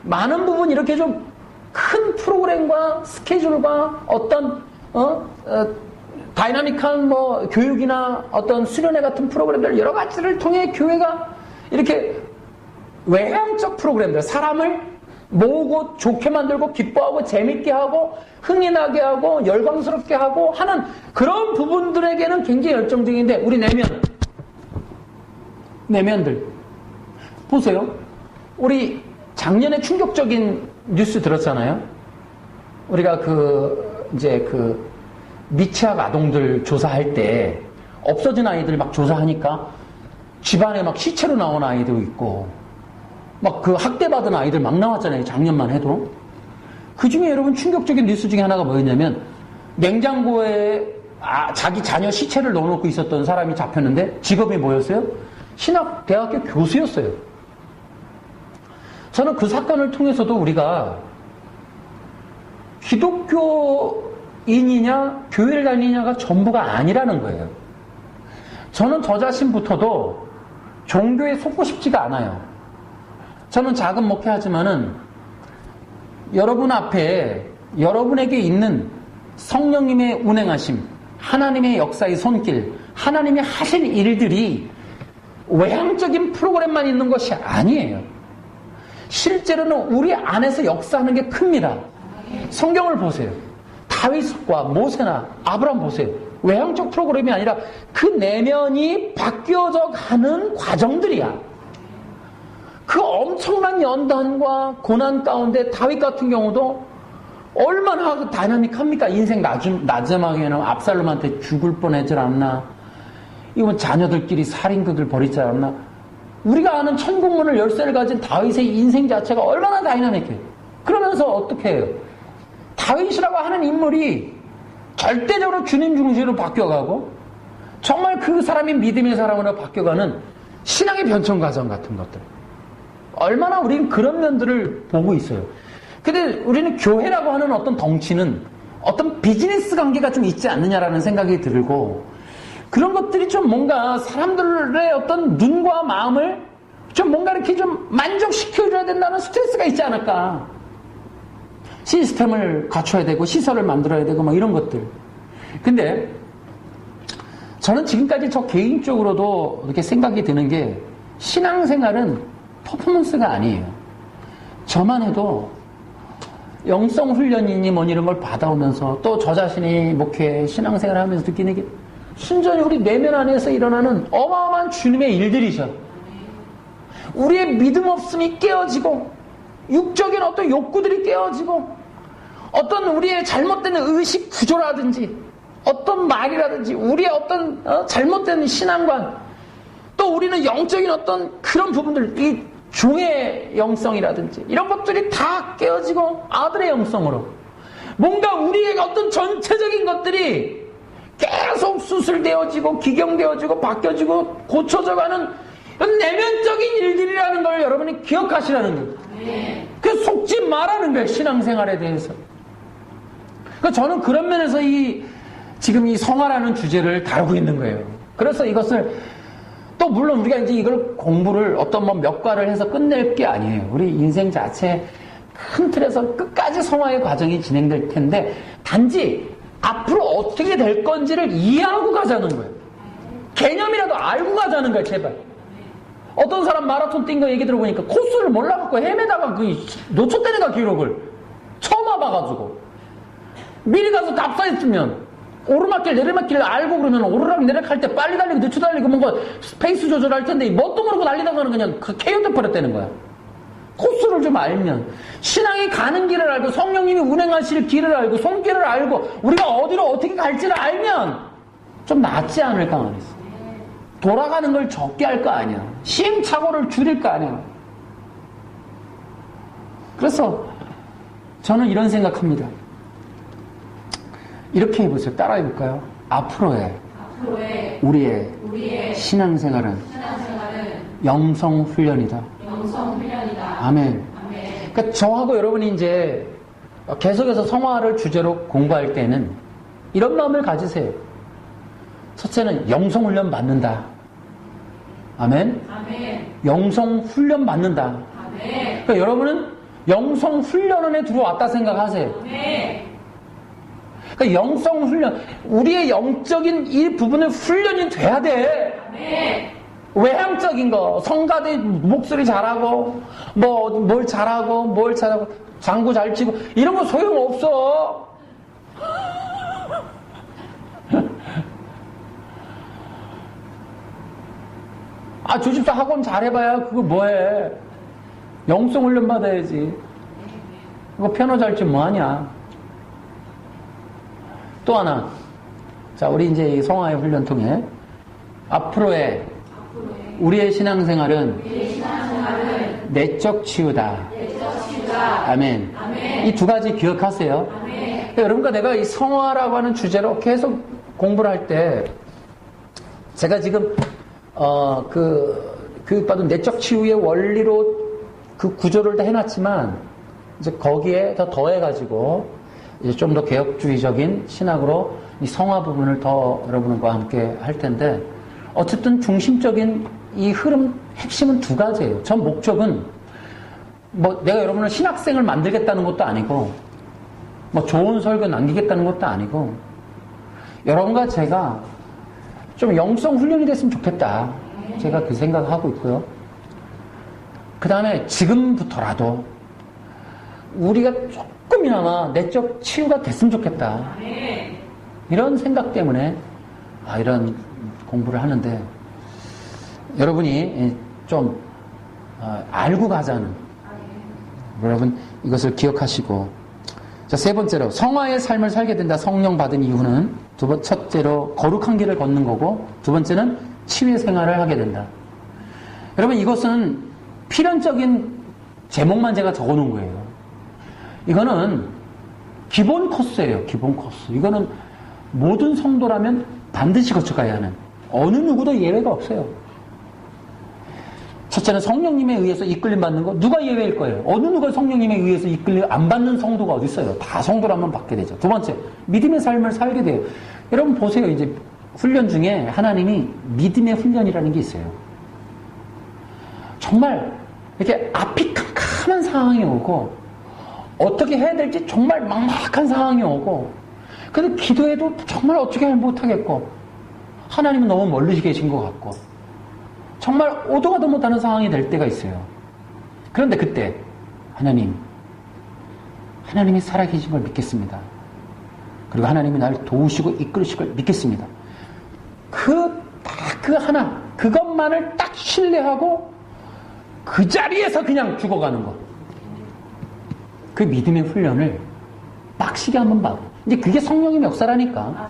많은 부분 이렇게 좀 큰 프로그램과 스케줄과 어떤 다이나믹한 뭐 교육이나 어떤 수련회 같은 프로그램들 여러 가지를 통해 교회가 이렇게 외향적 프로그램들, 사람을 모으고 좋게 만들고 기뻐하고 재밌게 하고 흥이 나게 하고 열광스럽게 하고 하는 그런 부분들에게는 굉장히 열정적인데 우리 내면들 보세요. 우리 작년에 충격적인 뉴스 들었잖아요. 우리가 이제 미취학 아동들 조사할 때 없어진 아이들 막 조사하니까 집안에 막 시체로 나온 아이도 있고 막 그 학대받은 아이들 막 나왔잖아요. 작년만 해도. 그 중에 여러분 충격적인 뉴스 중에 하나가 뭐였냐면 냉장고에 자기 자녀 시체를 넣어놓고 있었던 사람이 잡혔는데 직업이 뭐였어요? 신학대학교 교수였어요. 저는 그 사건을 통해서도 우리가 기독교인이냐 교회를 다니냐가 전부가 아니라는 거예요. 저는 저 자신부터도 종교에 속고 싶지가 않아요. 저는 작은 목회하지만은 여러분 앞에 여러분에게 있는 성령님의 운행하심, 하나님의 역사의 손길, 하나님이 하신 일들이 외향적인 프로그램만 있는 것이 아니에요. 실제로는 우리 안에서 역사하는 게 큽니다. 성경을 보세요. 다윗과 모세나 아브라함 보세요. 외향적 프로그램이 아니라 그 내면이 바뀌어져 가는 과정들이야. 그 엄청난 연단과 고난 가운데 다윗 같은 경우도 얼마나 다이나믹합니까? 인생 마지막에는 압살롬한테 죽을 뻔하지 않나? 이건 자녀들끼리 살인극을 벌이지 않나? 우리가 아는 천국문을 열쇠를 가진 다윗의 인생 자체가 얼마나 다이나믹해. 그러면서 어떻게 해요? 다윗이라고 하는 인물이 절대적으로 주님 중심으로 바뀌어가고 정말 그 사람이 믿음의 사람으로 바뀌어가는 신앙의 변천 과정 같은 것들. 얼마나 우리는 그런 면들을 보고 있어요. 근데 우리는 교회라고 하는 어떤 덩치는 어떤 비즈니스 관계가 좀 있지 않느냐라는 생각이 들고 그런 것들이 좀 뭔가 사람들의 어떤 눈과 마음을 좀 뭔가 이렇게 좀 만족시켜줘야 된다는 스트레스가 있지 않을까. 시스템을 갖춰야 되고 시설을 만들어야 되고 막 이런 것들. 근데 저는 지금까지 저 개인적으로도 이렇게 생각이 드는 게 신앙생활은 퍼포먼스가 아니에요. 저만 해도 영성 훈련이니 뭐니 이런 걸 받아오면서 또 저 자신이 목회 신앙생활을 하면서 느끼는 게 순전히 우리 내면 안에서 일어나는 어마어마한 주님의 일들이죠. 우리의 믿음 없음이 깨어지고 육적인 어떤 욕구들이 깨어지고 어떤 우리의 잘못된 의식 구조라든지 어떤 말이라든지 우리의 어떤 잘못된 신앙관 또 우리는 영적인 어떤 그런 부분들 이 종의 영성이라든지 이런 것들이 다 깨어지고 아들의 영성으로 뭔가 우리의 어떤 전체적인 것들이 계속 수술되어지고 기경되어지고 바뀌어지고 고쳐져가는 내면적인 일들이라는 걸 여러분이 기억하시라는 거예요. 그 속지 말라는 거예요. 신앙생활에 대해서. 그러니까 저는 그런 면에서 지금 이 성화라는 주제를 다루고 있는 거예요. 그래서 이것을 또 물론 우리가 이제 이걸 공부를 어떤 몇 과를 해서 끝낼 게 아니에요. 우리 인생 자체 큰 틀에서 끝까지 성화의 과정이 진행될 텐데 단지 앞으로 어떻게 될 건지를 이해하고 가자는 거예요. 개념이라도 알고 가자는 거예요. 제발. 어떤 사람 마라톤 뛴 거 얘기 들어보니까 코스를 몰라갖고 헤매다가 놓쳤다니까 기록을 처음 와봐가지고 미리 가서 답사했으면 오르막길 내리막길 알고 그러면 오르락 내리락 할 때 빨리 달리고 늦춰 달리고 뭔가 페이스 조절할 텐데 뭣도 모르고 달리다가는 그냥 KO 돼 버렸다는 거야. 코스를 좀 알면 신앙이 가는 길을 알고 성령님이 운행하실 길을 알고 손길을 알고 우리가 어디로 어떻게 갈지를 알면 좀 낫지 않을까 말했어. 돌아가는 걸 적게 할 거 아니야. 시행착오를 줄일 거 아니야. 그래서 저는 이런 생각합니다. 이렇게 해보세요. 따라해볼까요? 앞으로의 우리의 신앙생활은 영성훈련이다. 아멘. 그러니까 저하고 여러분이 이제 계속해서 성화를 주제로 공부할 때는 이런 마음을 가지세요. 첫째는 영성훈련 받는다. 아멘. 영성훈련 받는다. 아멘. 그러니까 여러분은 영성훈련원에 들어왔다 생각하세요. 아멘. 그러니까 영성훈련, 우리의 영적인 이 부분은 훈련이 돼야 돼. 아멘. 외향적인 거, 성가대 목소리 잘하고, 뭘 잘하고, 장구 잘 치고, 이런 거 소용없어. 주집사 학원 잘해봐야 그거 뭐해. 영성훈련 받아야지. 그거 피아노 잘 치면 뭐하냐. 또 하나. 자, 우리 이제 이 성화의 훈련 통해 앞으로의 우리의 신앙생활은 내적 치유다. 아멘. 이 두 가지 기억하세요. 그러니까 여러분과 내가 이 성화라고 하는 주제로 계속 공부를 할 때 제가 지금 교육받은 내적 치유의 원리로 그 구조를 다 해놨지만 이제 거기에 더 더해가지고 이제 좀 더 개혁주의적인 신학으로 이 성화 부분을 더 여러분과 함께 할 텐데 어쨌든 중심적인 이 흐름 핵심은 두 가지예요. 전 목적은 내가 여러분을 신학생을 만들겠다는 것도 아니고 좋은 설교 남기겠다는 것도 아니고 여러분과 제가 좀 영성 훈련이 됐으면 좋겠다. 제가 그 생각을 하고 있고요. 그 다음에 지금부터라도 우리가 조금이나마 내적 치유가 됐으면 좋겠다. 이런 생각 때문에 이런 공부를 하는데 여러분이 좀 알고 가자는 여러분 이것을 기억하시고 자, 세 번째로 성화의 삶을 살게 된다. 성령 받은 이유는 첫째로 거룩한 길을 걷는 거고 두 번째는 치유의 생활을 하게 된다. 여러분 이것은 필연적인 제목만 제가 적어놓은 거예요. 이거는 기본 코스예요. 기본 코스. 이거는 모든 성도라면 반드시 거쳐가야 하는 어느 누구도 예외가 없어요. 첫째는 성령님에 의해서 이끌림 받는 거 누가 예외일 거예요. 어느 누가 성령님에 의해서 이끌림 안 받는 성도가 어디 있어요. 다 성도라면 받게 되죠. 두 번째 믿음의 삶을 살게 돼요. 여러분 보세요. 이제 훈련 중에 하나님이 믿음의 훈련이라는 게 있어요. 정말 이렇게 앞이 캄캄한 상황이 오고 어떻게 해야 될지 정말 막막한 상황이 오고 근데 기도해도 정말 어떻게 못하겠고 하나님은 너무 멀리 계신 것 같고 정말 오도 가도 못하는 상황이 될 때가 있어요. 그런데 그때 하나님이 살아계신 걸 믿겠습니다. 그리고 하나님이 나를 도우시고 이끌으실 걸 믿겠습니다. 그것만을 딱 신뢰하고 그 자리에서 그냥 죽어가는 것. 그 믿음의 훈련을 빡시게 한번 봐봐. 이제 그게 성령의 역사라니까.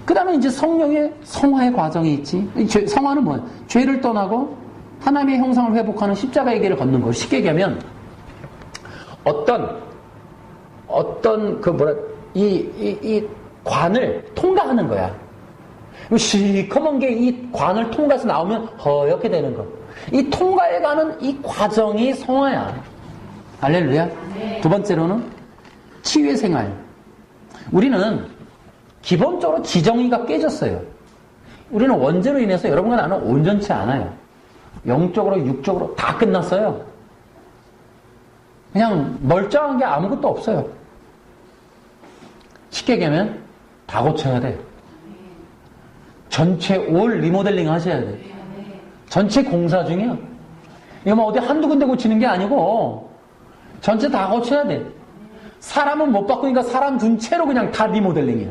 그 다음에 이제 성령의 성화의 과정이 있지. 성화는 뭐야? 죄를 떠나고 하나님의 형상을 회복하는 십자가의 길을 걷는 거. 쉽게 얘기하면 이 관을 통과하는 거야. 시커먼 게 이 관을 통과해서 나오면 허옇게 되는 거. 이 통과해가는 이 과정이 성화야. 할렐루야. 네. 두 번째로는 치유의 생활. 우리는 기본적으로 지정의가 깨졌어요. 우리는 원죄로 인해서 여러분과 나는 온전치 않아요. 영적으로, 육적으로 다 끝났어요. 그냥 멀쩡한 게 아무것도 없어요. 쉽게 얘기하면 다 고쳐야 돼. 전체 올 리모델링 하셔야 돼. 전체 공사 중이야. 이거 뭐 어디 한두 군데 고치는 게 아니고 전체 다 고쳐야 돼. 사람은 못 바꾸니까 사람 둔 채로 그냥 다 리모델링이야.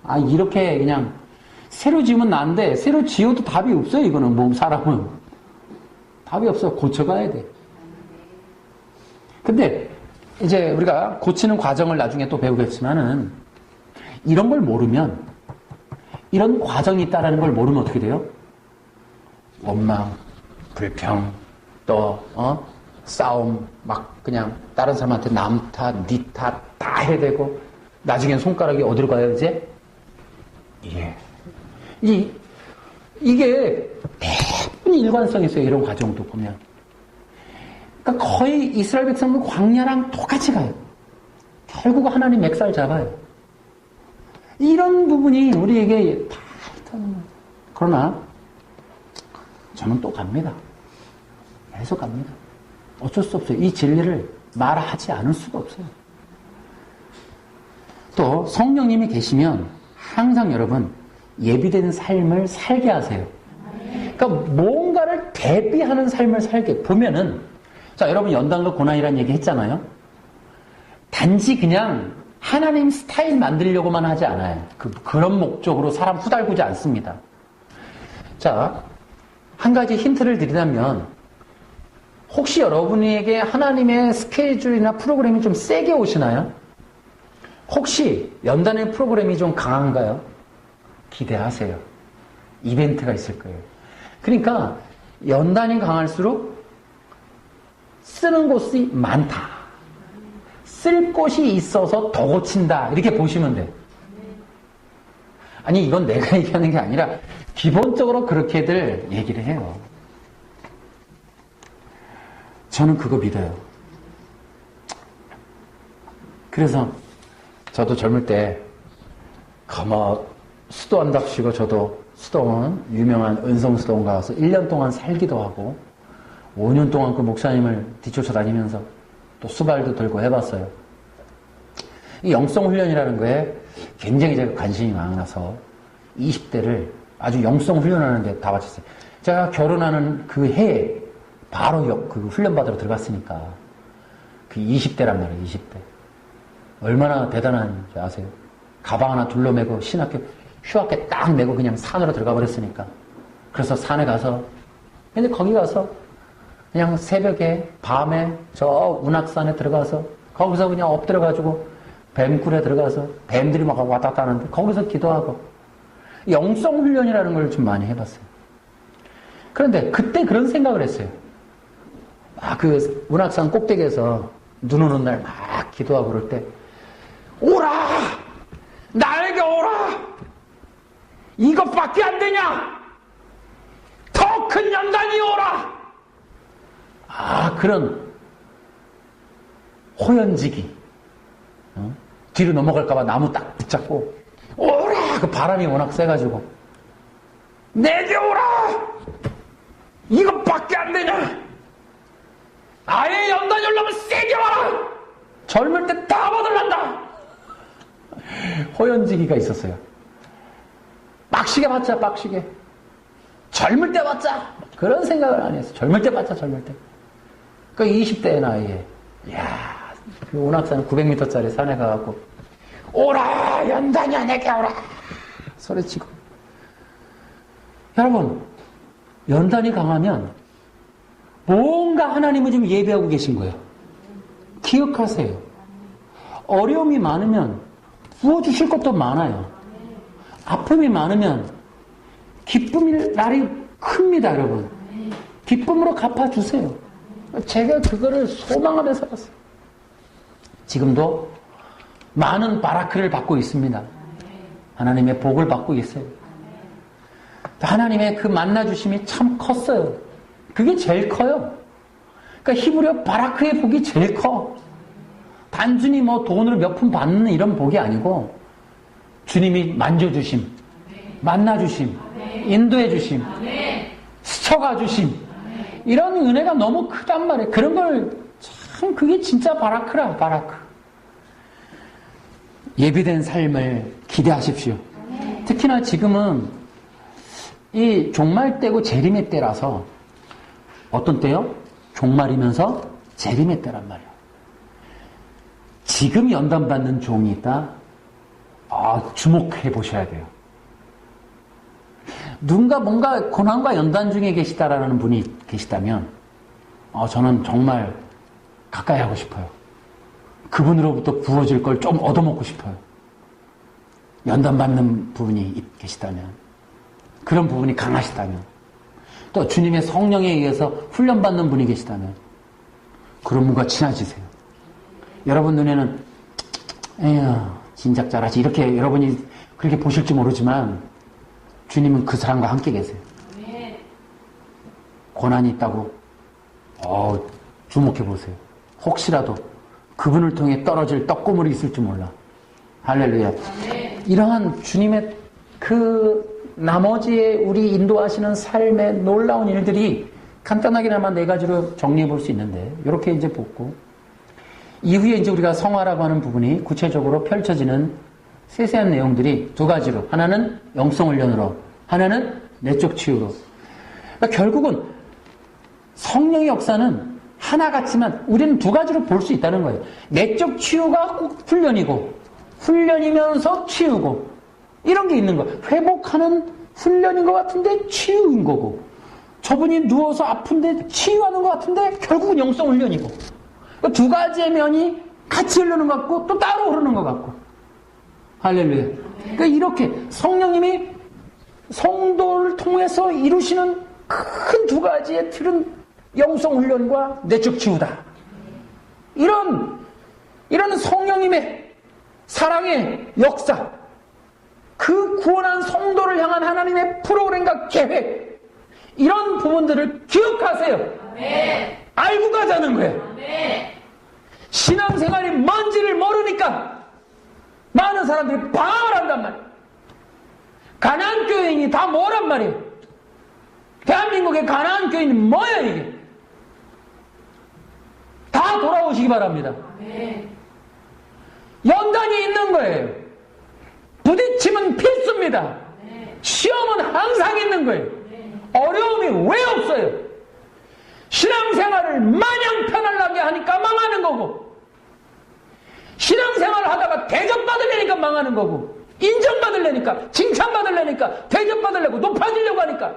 아, 이렇게 그냥 새로 지으면 난데 새로 지어도 답이 없어요. 이거는 뭐 사람은 답이 없어. 고쳐가야 돼. 근데 이제 우리가 고치는 과정을 나중에 또 배우겠지만은 이런 걸 모르면, 이런 과정이 있다는 걸 모르면 어떻게 돼요? 원망, 불평, 또 싸움, 막 그냥 다른 사람한테 남 탓, 니 탓 다 해야 되고, 나중엔 손가락이 어디로 가요 이제? 이게 대부분 일관성이 있어요. 이런 과정도 보면. 그러니까 거의 이스라엘 백성은 광야랑 똑같이 가요. 결국 하나님 맥살 잡아요. 이런 부분이 우리에게 다 있다는 거예요. 그러나 저는 또 갑니다. 계속 갑니다. 어쩔 수 없어요. 이 진리를 말하지 않을 수가 없어요. 또 성령님이 계시면 항상 여러분 예비된 삶을 살게 하세요. 그러니까 뭔가를 대비하는 삶을 살게 보면은, 자, 여러분 연단과 고난이라는 얘기 했잖아요. 단지 그냥 하나님 스타일 만들려고만 하지 않아요. 그런 목적으로 사람 후달구지 않습니다. 자, 한 가지 힌트를 드리자면, 혹시 여러분에게 하나님의 스케줄이나 프로그램이 좀 세게 오시나요? 혹시 연단의 프로그램이 좀 강한가요? 기대하세요. 이벤트가 있을 거예요. 그러니까 연단이 강할수록 쓰는 곳이 많다. 쓸 곳이 있어서 더 고친다. 이렇게 보시면 돼요. 아니, 이건 내가 얘기하는 게 아니라 기본적으로 그렇게들 얘기를 해요. 저는 그거 믿어요. 그래서 저도 젊을 때 수도한답시고 저도 수도원, 유명한 은성수도원 가서 1년 동안 살기도 하고 5년 동안 그 목사님을 뒤쫓아 다니면서 또 수발도 들고 해봤어요. 이 영성훈련이라는 거에 굉장히 제가 관심이 많아서 20대를 아주 영성훈련하는 데 다 바쳤어요. 제가 결혼하는 그 해에 바로 그 훈련받으러 들어갔으니까 그 20대란 말이에요. 20대. 얼마나 대단한지 아세요? 가방 하나 둘러매고 신학교 휴학회 딱 메고 그냥 산으로 들어가 버렸으니까. 그래서 산에 가서, 근데 거기 가서 그냥 새벽에 밤에 저 운악산에 들어가서 거기서 그냥 엎드려가지고 뱀굴에 들어가서 뱀들이 막 왔다 갔다 하는데 거기서 기도하고 영성훈련이라는 걸 좀 많이 해봤어요. 그런데 그때 그런 생각을 했어요. 그 운악산 꼭대기에서 눈 오는 날 막 기도하고 그럴 때 오라! 나에게 오라! 이것밖에 안 되냐? 더 큰 연단이 오라! 그런 호연지기. 뒤로 넘어갈까봐 나무 딱 붙잡고 오라! 그 바람이 워낙 세가지고 내게 오라! 이것밖에 안 되냐? 아예 연단이 올라오면 세게 와라! 젊을 때 다 받을란다! 호연지기가 있었어요. 빡시게 받자, 빡시게. 젊을 때 받자! 그런 생각을 안 했어요. 젊을 때 받자, 젊을 때. 그 20대 나이에, 그 운악산 900m짜리 산에 가갖고, 오라! 연단이야, 내게 오라! 소리치고. 여러분, 연단이 강하면 뭔가 하나님은 지금 예배하고 계신 거예요. 기억하세요. 어려움이 많으면 부어주실 것도 많아요. 아픔이 많으면 기쁨이 날이 큽니다, 여러분. 기쁨으로 갚아주세요. 제가 그거를 소망하며 살았어요. 지금도 많은 바라크를 받고 있습니다. 하나님의 복을 받고 있어요. 하나님의 그 만나주심이 참 컸어요. 그게 제일 커요. 그러니까 히브리어 바라크의 복이 제일 커. 단순히 뭐 돈으로 몇 푼 받는 이런 복이 아니고 주님이 만져주심, 만나주심, 인도해주심, 스쳐가주심, 이런 은혜가 너무 크단 말이에요. 그런 걸 참 그게 진짜 바라크라, 바라크. 예비된 삶을 기대하십시오. 특히나 지금은 이 종말 때고 재림의 때라서 어떤 때요? 종말이면서 재림의 때란 말이에요. 지금 연단받는 종이 있다? 주목해 보셔야 돼요. 누군가 뭔가 고난과 연단 중에 계시다라는 분이 계시다면 저는 정말 가까이 하고 싶어요. 그분으로부터 부어질 걸 좀 얻어먹고 싶어요. 연단받는 부분이 계시다면, 그런 부분이 강하시다면, 또 주님의 성령에 의해서 훈련받는 분이 계시다면 그런 분과 친해지세요. 여러분 눈에는 에휴 진작 잘하지 이렇게 여러분이 그렇게 보실지 모르지만 주님은 그 사람과 함께 계세요. 고난이 있다고 주목해 보세요. 혹시라도 그분을 통해 떨어질 떡고물이 있을지 몰라. 할렐루야. 이러한 주님의 그 나머지의 우리 인도하시는 삶의 놀라운 일들이 간단하게나마 4가지로 정리해 볼 수 있는데, 이렇게 이제 보고 이후에 이제 우리가 성화라고 하는 부분이 구체적으로 펼쳐지는 세세한 내용들이 2가지로, 하나는 영성훈련으로, 하나는 내적 치유로. 그러니까 결국은 성령의 역사는 하나 같지만 우리는 2가지로 볼 수 있다는 거예요. 내적 치유가 꼭 훈련이고, 훈련이면서 치유고, 이런 게 있는 거예요. 회복하는 훈련인 것 같은데 치유인 거고, 저분이 누워서 아픈데 치유하는 것 같은데 결국은 영성 훈련이고, 2가지의 면이 같이 흐르는 것 같고 또 따로 흐르는 것 같고. 할렐루야. 그러니까 이렇게 성령님이 성도를 통해서 이루시는 큰 2가지의 틀은 영성 훈련과 내적 치유다. 이런 성령님의 사랑의 역사, 그 구원한 성도를 향한 하나님의 프로그램과 계획, 이런 부분들을 기억하세요. 알고 가자는 거예요. 신앙생활이 뭔지를 모르니까 많은 사람들이 방황을 한단 말이에요. 가나안 교인이 다 뭐란 말이에요. 대한민국의 가나안 교인이 뭐야 이게. 다 돌아오시기 바랍니다. 연단이 있는 거예요. 부딪힘은 필수입니다. 시험은 항상 있는 거예요. 어려움이 왜 없어요? 신앙생활을 마냥 편안하게 하니까 망하는 거고, 신앙생활을 하다가 대접받으려니까 망하는 거고, 인정받으려니까, 칭찬받으려니까, 대접받으려고, 높아지려고 하니까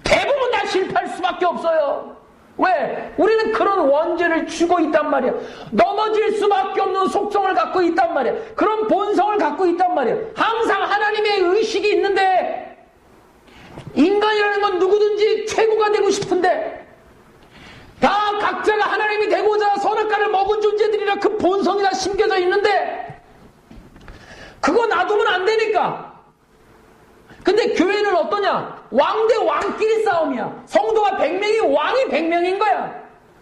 대부분 다 실패할 수밖에 없어요. 왜? 우리는 그런 원죄를 쥐고 있단 말이야. 넘어질 수밖에 없는 속성을 갖고 있단 말이야. 그런 본성을 갖고 있단 말이야. 항상 하나님의 의식이 있는데, 인간이라는 건 누구든지 최고가 되고 싶은데, 다 각자가 하나님이 되고자 선악과를 먹은 존재들이라 그 본성이 다 심겨져 있는데, 그거 놔두면 안 되니까. 근데 교회는 어떠냐? 왕 대 왕끼리 싸움이야. 성도가 100명이 왕이 100명인 거야.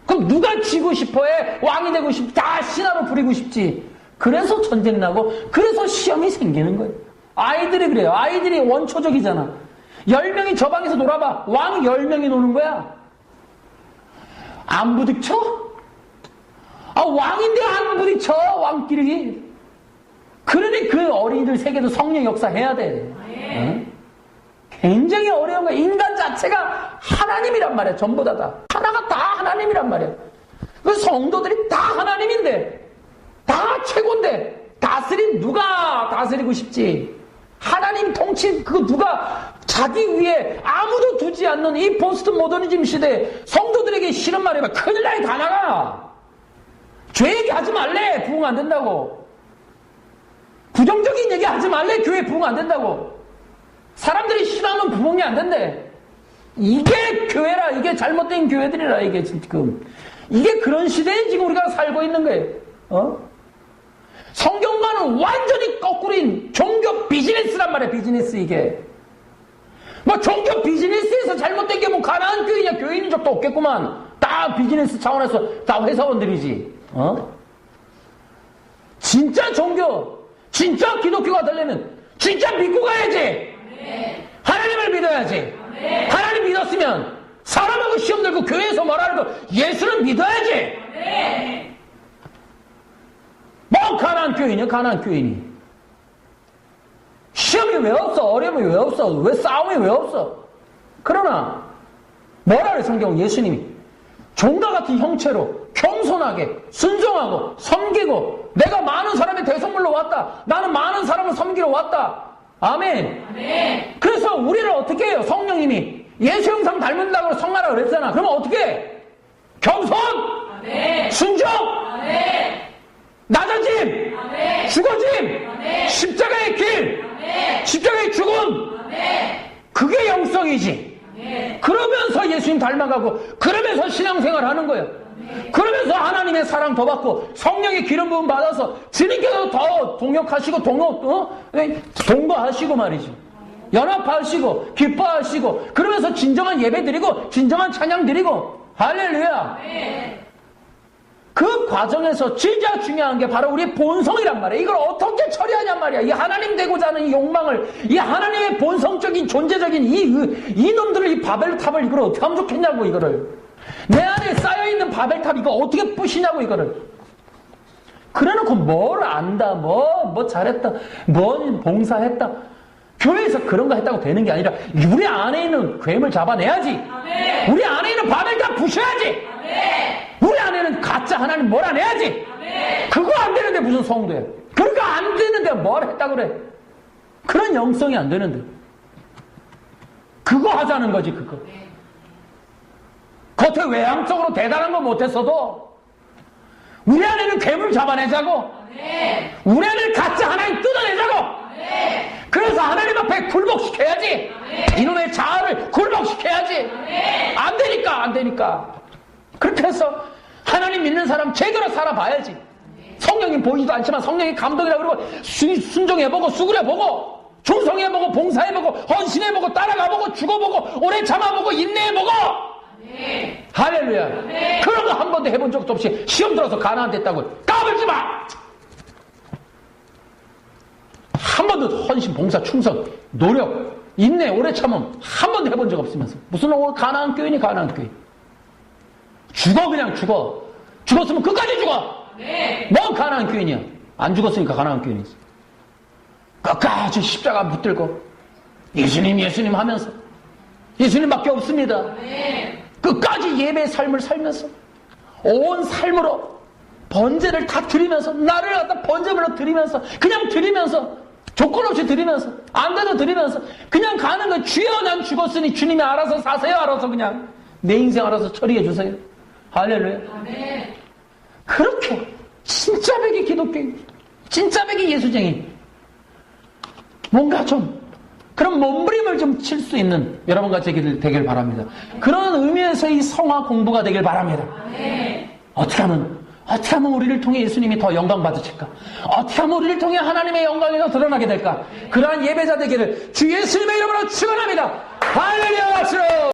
그럼 누가 지고 싶어해? 왕이 되고 싶지. 다 신하로 부리고 싶지. 그래서 전쟁 나고, 그래서 시험이 생기는 거예요. 아이들이 그래요. 아이들이 원초적이잖아. 10명이 저 방에서 놀아봐. 왕 10명이 노는 거야. 안 부딪혀? 왕인데 안 부딪혀, 왕끼리. 그러니 그 어린이들 세계도 성령 역사해야 돼. 응? 굉장히 어려운 거야. 인간 자체가 하나님이란 말이야. 전부 다. 하나가 다 하나님이란 말이야. 그 성도들이 다 하나님인데, 다 최고인데, 누가 다스리고 싶지? 하나님 통치, 그거 누가 자기 위에 아무도 두지 않는 이 포스트 모더니즘 시대에 성도들에게 싫은 말 해봐. 큰일 나게 다 나가. 죄 얘기하지 말래. 부흥 안 된다고. 부정적인 얘기 하지 말래. 교회 부흥 안 된다고. 사람들이 싫어하면 부흥이 안 된대. 이게 교회라, 이게 잘못된 교회들이라, 이게 지금. 이게 그런 시대에 지금 우리가 살고 있는 거예요. 성경과는 완전히 거꾸로인 종교 비즈니스란 말이야, 비즈니스, 이게. 뭐 종교 비즈니스에서 잘못된 게 뭐 가나안 교회냐, 교인인 적도 없겠구만. 다 비즈니스 차원에서 다 회사원들이지. 진짜 종교, 진짜 기독교가 되려면 진짜 믿고 가야지. 하나님을 믿어야지. 하나님 믿었으면 사람하고 시험 들고 교회에서 말하는 거 예수는 믿어야지. 뭐 가나안 교인이야, 가나안 교인이. 시험이 왜 없어? 어려움이 왜 없어? 왜 싸움이 왜 없어? 그러나 뭐라 그래 성경? 예수님이 종과 같은 형체로 겸손하게 순종하고 섬기고 내가 많은 사람의 대성물로 왔다. 나는 많은 사람을 섬기러 왔다. 아멘. 아멘. 그래서 우리를 어떻게 해요? 성령님이 예수 형상 닮는다고 성하라 그랬잖아. 그러면 어떻게 해? 겸손, 아멘. 순종, 아멘. 낮아짐, 아멘. 죽어짐, 아멘. 십자가의 길, 아멘. 십자가의 죽음. 아멘. 그게 영성이지. 아멘. 그러면서 예수님 닮아가고 그러면서 신앙생활 하는 거예요. 그러면서 하나님의 사랑 더 받고 성령의 기름 부음 받아서 주님께서 더 동역하시고 동거하시고 말이지. 연합하시고 기뻐하시고 그러면서 진정한 예배 드리고 진정한 찬양 드리고 할렐루야. 그 과정에서 진짜 중요한 게 바로 우리의 본성이란 말이야. 이걸 어떻게 처리하냔 말이야. 이 하나님 되고자 하는 이 욕망을, 이 하나님의 본성적인 존재적인 이 놈들을, 이 바벨탑을 이걸 어떻게 하면 좋겠냐고, 이거를. 내 안에 쌓여있는 바벨탑 이거 어떻게 부시냐고, 이거를. 그래놓고 뭘 안다, 뭐 잘했다, 뭐 봉사했다. 교회에서 그런 거 했다고 되는 게 아니라 우리 안에 있는 괴물 잡아내야지. 아멘. 우리 안에 있는 바벨탑 부셔야지. 아멘. 우리 안에는 가짜 하나님 몰아내야지. 아멘. 그거 안 되는데 무슨 성도야? 그거 안 되는데 뭘 했다고 그래? 그런 영성이 안 되는데. 그거 하자는 거지, 그거. 겉에 외향적으로 대단한 거 못했어도 우리 안에는 괴물 잡아내자고. 아멘. 우리 안에는 가짜 하나님 뜯어내자고. 아멘. 그래서 하나님 앞에 굴복시켜야지. 아멘. 이놈의 자아를 굴복시켜야지. 아멘. 안 되니까. 그렇게 해서 하나님 믿는 사람 제대로 살아봐야지. 성령이 보이지도 않지만 성령이 감동이라고 그러고 순종해보고 수그려보고 충성해보고 봉사해보고 헌신해보고 따라가보고 죽어보고 오래 참아보고 인내해보고. 아멘. 할렐루야. 아멘. 그런 거 한 번도 해본 적도 없이 시험 들어서 가나안 됐다고 까불지 마. 한 번도 헌신, 봉사, 충성, 노력, 인내, 오래 참음 한 번도 해본 적 없으면서 무슨 가나안 교인이 가나안 교인. 죽어, 그냥 죽어. 죽었으면 끝까지 죽어. 아멘. 뭐 가나안 교인이야. 안 죽었으니까 가나안 교인이지. 끝까지 십자가 붙들고 예수님 하면서 예수님밖에 없습니다. 아멘. 끝까지 예배의 삶을 살면서 온 삶으로 번제를 다 드리면서 나를 갖다 번제물로 드리면서 그냥 드리면서 조건 없이 드리면서 안 돼도 드리면서 그냥 가는 거. 주여 난 죽었으니 주님이 알아서 사세요. 알아서 그냥 내 인생 알아서 처리해 주세요. 할렐루야. 아멘. 그렇게 진짜 백이 기독교인, 진짜 백이 예수쟁이, 뭔가 좀 그런 몸부림을 좀 칠 수 있는 여러분과 제게 되길 바랍니다. 그런 의미에서 이 성화 공부가 되길 바랍니다. 아멘. 어떻게 하면 우리를 통해 예수님이 더 영광 받으실까? 어떻게 하면 우리를 통해 하나님의 영광이 더 드러나게 될까? 그러한 예배자 되기를 주 예수님의 이름으로 축원합니다. 할렐루야.